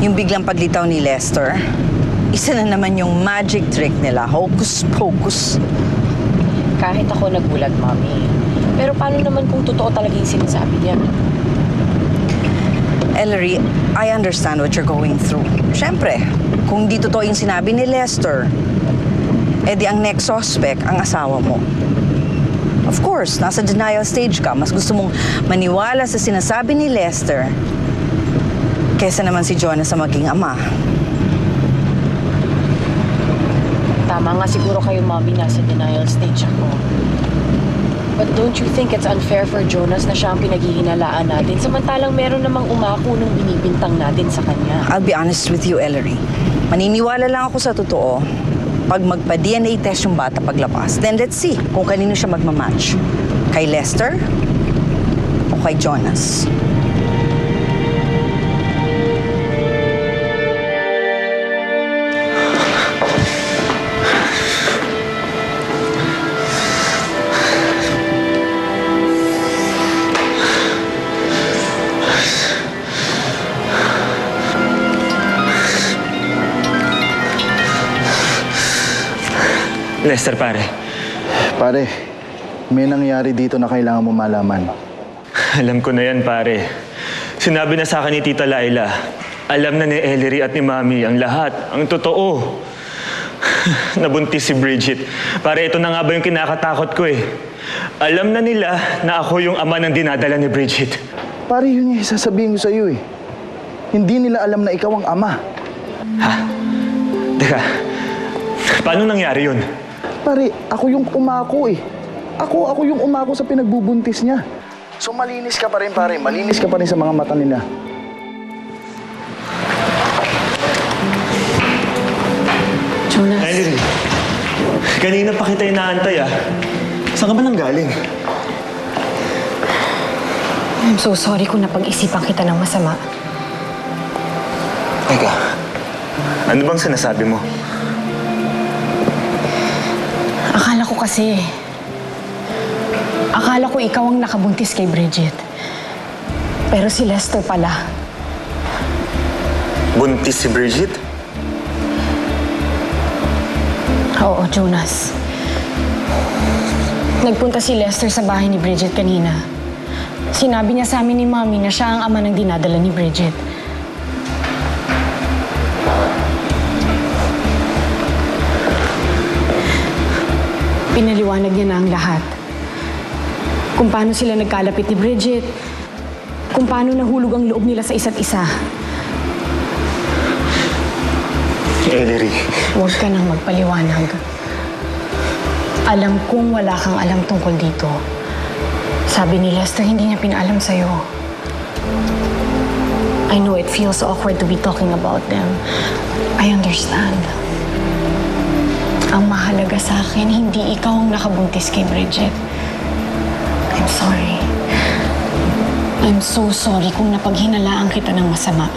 Yung biglang paglitaw ni Lester, isa na naman yung magic trick nila, hocus pocus. Kahit ako nagulat, Mami. Pero paano naman kung totoo talaga yung sinasabi niya? Ellery, I understand what you're going through. Siyempre, kung di totoo yung sinabi ni Lester, edi ang next suspect ang asawa mo. Of course, nasa denial stage ka. Mas gusto mong maniwala sa sinasabi ni Lester kesa naman si Jonas sa maging ama. Tama nga siguro kayo, Mami, nasa denial stage ako. But don't you think it's unfair for Jonas na siya ang pinaghihinalaan natin samantalang meron namang umako nung binibintang natin sa kanya? I'll be honest with you, Ellery. Maniniwala lang ako sa totoo pag magpa-DNA test yung bata paglabas. Then let's see kung kanino siya magmamatch. Kay Lester o kay Jonas. Lester, pare. Pare, may nangyari dito na kailangan mo malaman. Alam ko na yan, pare. Sinabi na sa akin ni Tita Laila. Alam na ni Ellery at ni Mami ang lahat, ang totoo. Nabuntis si Bridget. Pare, ito na nga ba yung kinakatakot ko eh. Alam na nila na ako yung ama ng dinadala ni Bridget. Pare, yun yung sasabihin ko sa'yo eh. Hindi nila alam na ikaw ang ama. Ha? Teka, paano nangyari yun? Pare, ako yung umako eh. Ako yung umako sa pinagbubuntis niya. So malinis ka pa rin, pare. Malinis ka pa rin sa mga mata nila. Jonas. Ellery, kanina pa kita inaantay ah. Saan ka ba nanggaling? I'm so sorry kung napag-isipan kita ng masama. Teka, ano bang sinasabi mo? Akala ko ikaw ang nakabuntis kay Bridget. Pero si Lester pala. Buntis si Bridget? Oo, Jonas. Nagpunta si Lester sa bahay ni Bridget kanina. Sinabi niya sa amin ni Mami na siya ang ama ng dinadala ni Bridget. Pinaliwanag niya na ang lahat. Kung paano sila nagkalapit ni Bridget, kung paano nahulog ang loob nila sa isa't isa. Ellery. Huwag ka nang magpaliwanag. Alam kong wala kang alam tungkol dito. Sabi ni Lester, hindi niya pinaalam sa'yo. I know it feels awkward to be talking about them. I understand. Ang mahalaga sa akin, hindi ikaw ang nakabuntis kay Bridget. I'm sorry. I'm so sorry kung napaghinalaan kita ng masama.